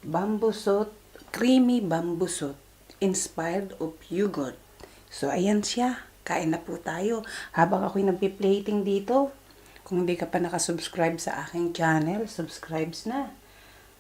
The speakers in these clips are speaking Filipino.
bambusot, creamy bambusot, inspired of yogurt. So, ayan siya. Kain na po tayo. Habang ako'y nagpi-plating dito, kung hindi ka pa nakasubscribe sa aking channel, subscribes na.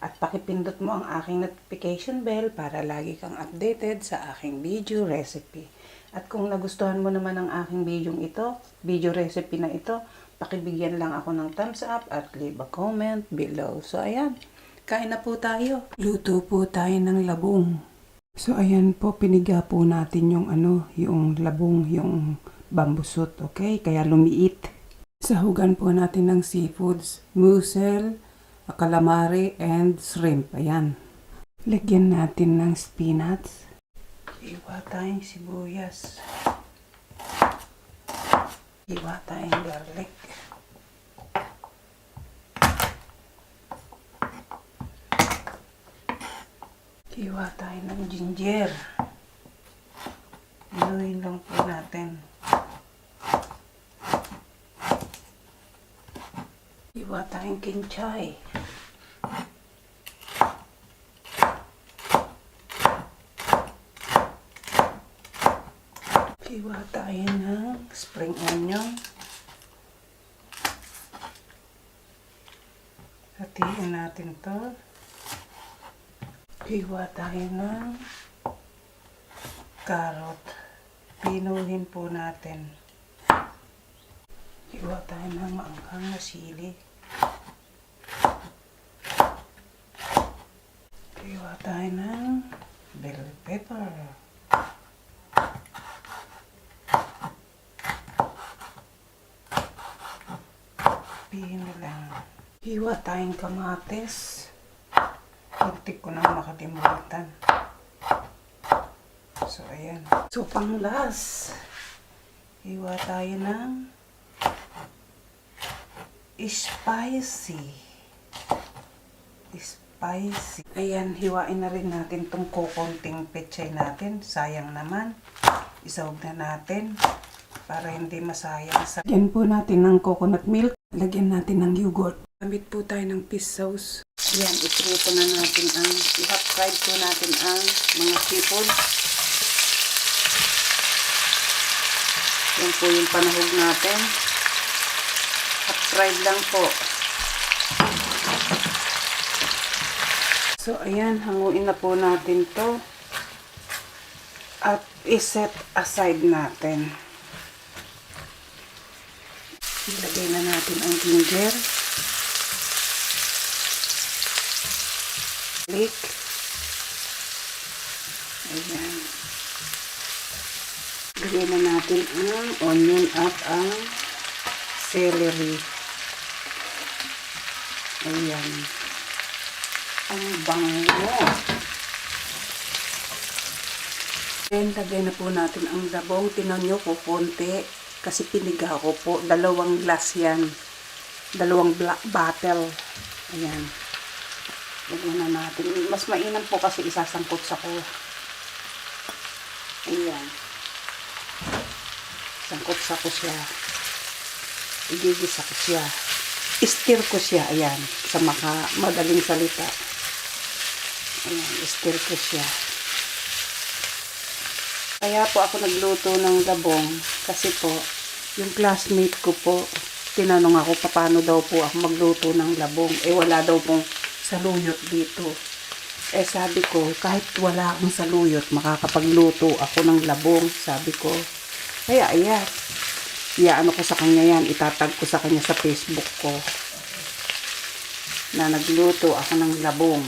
At pakipindot mo ang aking notification bell para lagi kang updated sa aking video recipe. At kung nagustuhan mo naman ang aking video recipe na ito, pakibigyan lang ako ng thumbs up at leave a comment below. So, ayan. Kain na po tayo. Luto po tayo ng labong. So, ayan po, piniga po natin yung yung labong, yung bambusot, okay? Kaya lumiit. Sahugan po natin ng seafoods, mussel, calamari, and shrimp. Ayan. Lagyan natin ng spinach. Iwa tayong sibuyas. Iwa tayong garlic. Iwa tayo ng ginger. Haluin lang po natin. Iwa tayong kinchay. Iwa tayo ng spring onion. Hatiin natin to. Iwa tayo ng carrot. Pinuhin po natin. Iwa tayo ng maanghang na sili. Iwa tayo ng bell pepper. Pino lang. Iwa tayong kamatis. Muntik ko nang makalimutan. So, ayan. So, panglas. Iwa tayo ng spicy. Ayan, hiwain na rin natin itong kukunting pechay natin. Sayang naman. Isawag na natin para hindi masayang. Lagyan po natin ng coconut milk. Lagyan natin ng yogurt. Gamit po tayo ng fish sauce. Ayan, iprito na natin i-hot fried po natin ang mga seafood. Yan po yung panahog natin. Hot fried lang po. So, ayan, hanguin na po natin to. At iset aside natin. Ilagay na natin ang ginger. Garlic. Ayan. Gawin na natin ang onion at ang celery. Ayan. Ang bango. Then, lagay na po natin ang labong. Tinan nyo po konti. Kasi piniga ko po. 2 glass yan. 2 bottle. Ayan. Lagyan na natin. Mas mainam po kasi isasangkot sa ko. Ayan. Sangkot sa ko siya. Igigisa ko siya. Stir ko siya. Ayan. Sa madaling salita. Ayan. Stir ko siya. Kaya po ako nagluto ng labong. Kasi po, yung classmate ko po, tinanong ako paano daw po ako magluto ng labong. Wala daw pong saluyot dito. Sabi ko, kahit wala akong saluyot, makakapagluto ako ng labong, sabi ko. Kaya, ayan. Iyaano ko sa kanya yan. Itatag ko sa kanya sa Facebook ko. Na nagluto ako ng labong.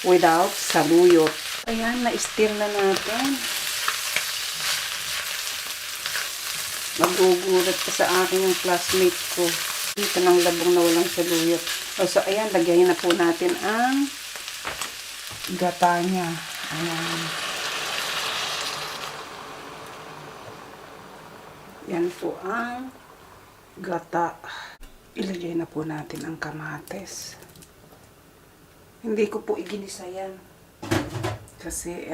Without saluyot. Ayan, na-stir na natin. Magugulat pa sa akin yung classmate ko. Dito ng labong na walang saluyot. So, ayan, lagyan na po natin ang gata niya. Ayan. Yan po ang gata. Ilagay na po natin ang kamatis. Hindi ko po iginisa yan. Kasi,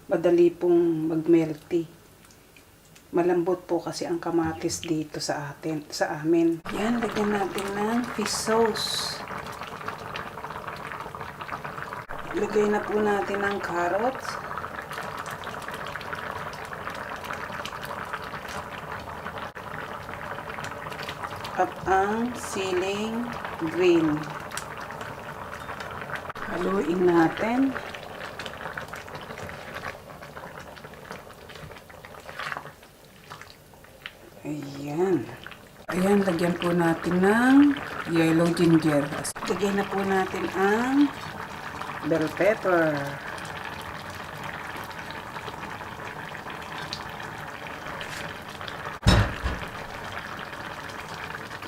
madali pong mag-melty. Malambot po kasi ang kamatis dito sa amin. Yan, lagyan natin ng fish sauce. Lagay na po natin ang carrots. At ang siling green. Haluin natin. Ayan. Ayan, lagyan po natin ng yellow ginger. Lagyan na po natin ang bell pepper.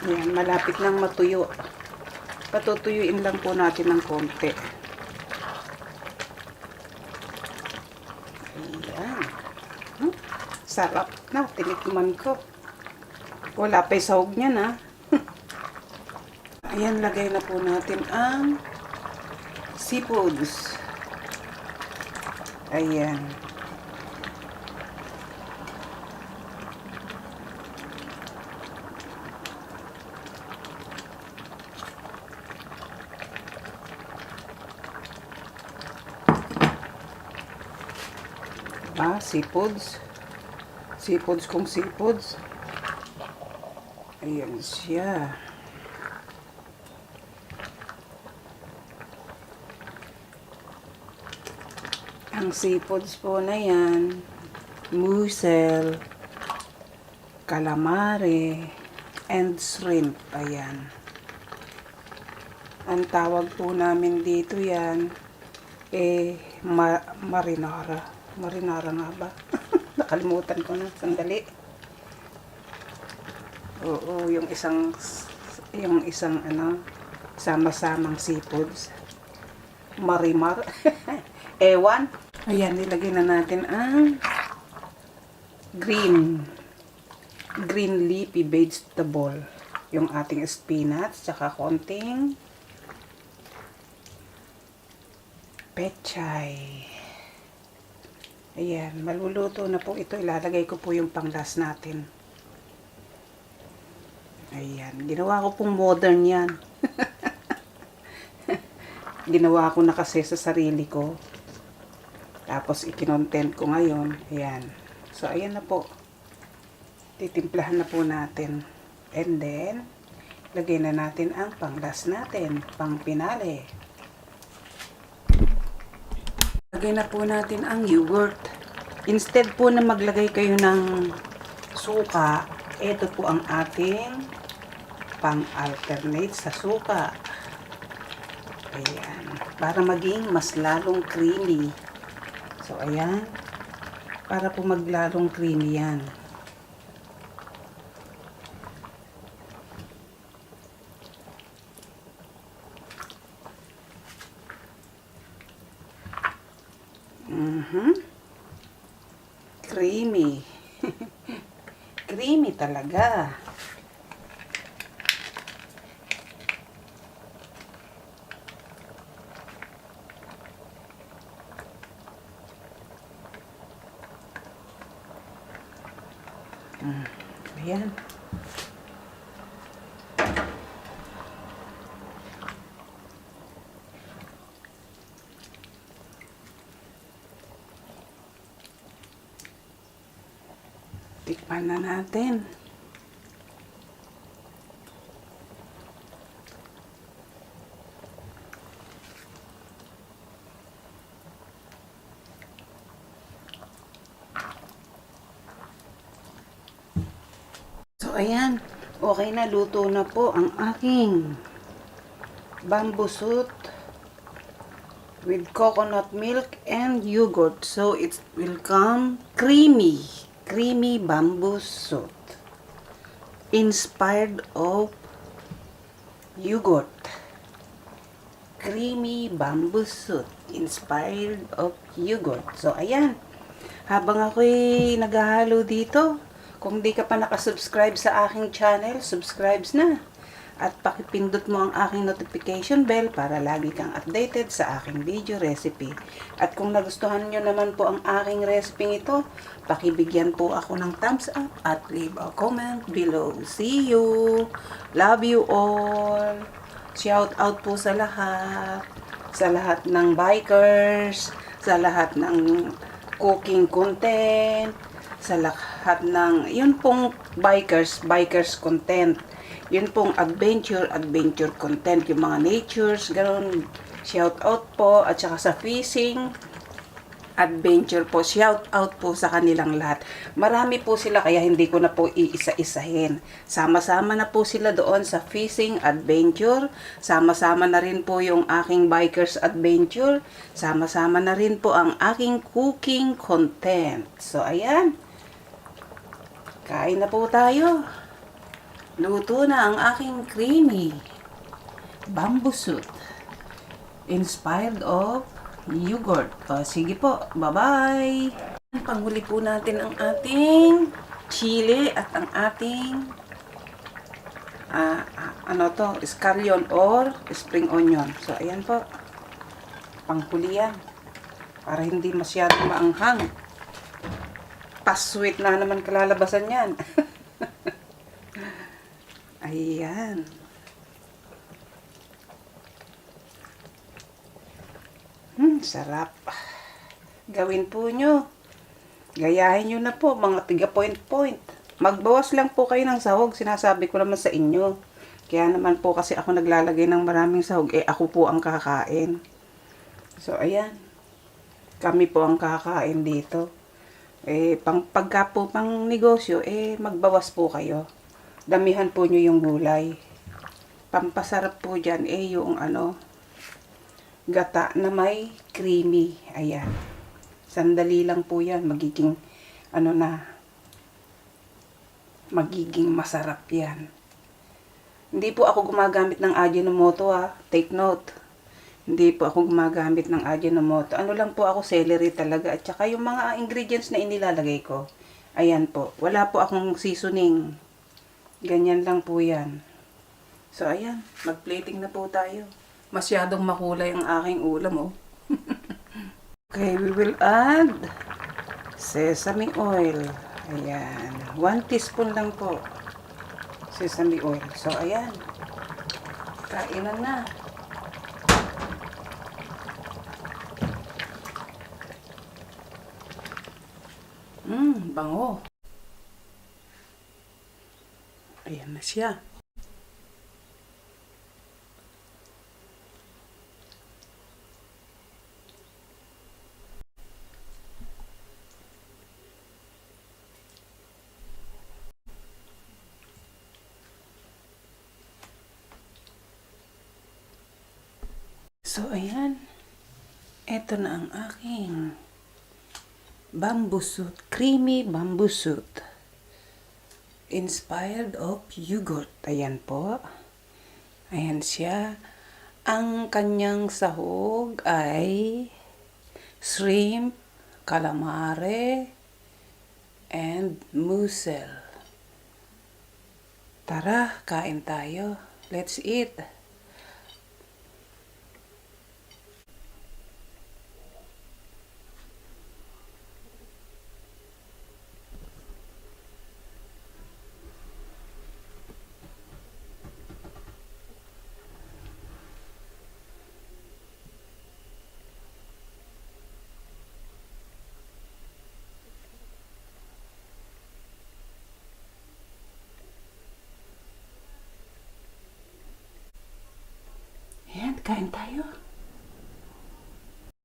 Ayan, malapit nang matuyo. Patutuyuin lang po natin ng konti. Ayan. Sarap na, tinikman ko. Wala pa yung sahog niya na. Ayan, lagay na po natin ang seafoods. Ayan. Seafoods. Seafoods kung seafoods. Ayan siya. Ang seafoods po na yan, mussel, calamari, and shrimp. Ayan. Ang tawag po namin dito yan, marinara. Marinara nga ba? Nakalimutan ko na. Sandali. Oo, yung isang sama-samang seafoods. Marimar. Ewan. Ayan, nilagay na natin ang green leafy vegetable. Yung ating spinach, tsaka konting pechay. Ayan, maluluto na po ito. Ilalagay ko po yung panglas natin. Ayan, ginawa ko pong modern yan. Ginawa ko na kasi sa sarili ko. Tapos ikinontent ko ngayon. Ayan. So, ayan na po. Titimplahan na po natin. And then, lagay na natin ang panglas natin. Pang pinale. Lagay na po natin ang yogurt. Instead po na maglagay kayo ng suka, ito po ang ating pang-alternate sa suka. Ayan. Para maging mas lalong creamy. So, ayan. Para po maglalong creamy yan. Creamy. Creamy talaga. Ayan. Tikman na natin. So, ayan. Okay na, luto na po ang aking bamboo shoot with coconut milk and yogurt. So, it will come creamy bamboo shoot. Inspired of yogurt. Creamy bamboo shoot. Inspired of yogurt. So, ayan. Habang ako'y naghahalo dito, kung di ka pa nakasubscribe sa aking channel, subscribe na. At pakipindot mo ang aking notification bell para lagi kang updated sa aking video recipe. At kung nagustuhan nyo naman po ang aking recipe ito, pakibigyan po ako ng thumbs up at leave a comment below. See you! Love you all! Shout out po sa lahat! sa lahat ng bikers, sa lahat ng cooking content, sa lahat ng, yun pong bikers content. Yun pong adventure content, yung mga natures, gano'n. Shout out po, at saka sa fishing, adventure po. Shout out po sa kanilang lahat. Marami po sila kaya hindi ko na po iisa-isahin. Sama-sama na po sila doon sa fishing adventure. Sama-sama na rin po yung aking bikers adventure. Sama-sama na rin po ang aking cooking content. So ayan. Kain na po tayo. Luto na ang aking creamy bamboo soup. Inspired of yogurt. O, sige po. Bye-bye! Panghuli po natin ang ating chili at ang ating scallion or spring onion. So, ayan po. Panghuli yan. Para hindi masyadong maanghang. Pa-sweet na naman kalalabasan yan. Ayan. Sarap. Gawin po nyo. Gayahin nyo na po, mga tiga point. Magbawas lang po kayo ng sahog. Sinasabi ko naman sa inyo. Kaya naman po kasi ako naglalagay ng maraming sahog. Ako po ang kakain. So, ayan. Kami po ang kakain dito. Pagka po pang negosyo, magbawas po kayo. Damihan po nyo yung gulay. Pampasarap po dyan, yung gata na may creamy. Ayan. Sandali lang po yan. Magiging, magiging masarap yan. Hindi po ako gumagamit ng Ajinomoto, Take note. Hindi po ako gumagamit ng Ajinomoto. Ano lang po ako, celery talaga. At saka yung mga ingredients na inilalagay ko. Ayan po. Wala po akong seasoning. Ganyan lang po yan. So, ayan. Mag-plating na po tayo. Masyadong makulay ang aking ulam, Okay, we will add sesame oil. Ayan. 1 teaspoon lang po. Sesame oil. So, ayan. Kainan na. Bango. Ayan na siya. So, ayan. Ito na ang aking bamboo soup. Creamy bamboo soup. Inspired of yogurt. Ayan po. Ayan siya. Ang kanyang sahog ay shrimp, calamari, and mussel. Tara, kain tayo. Let's eat. Ayan, kain tayo.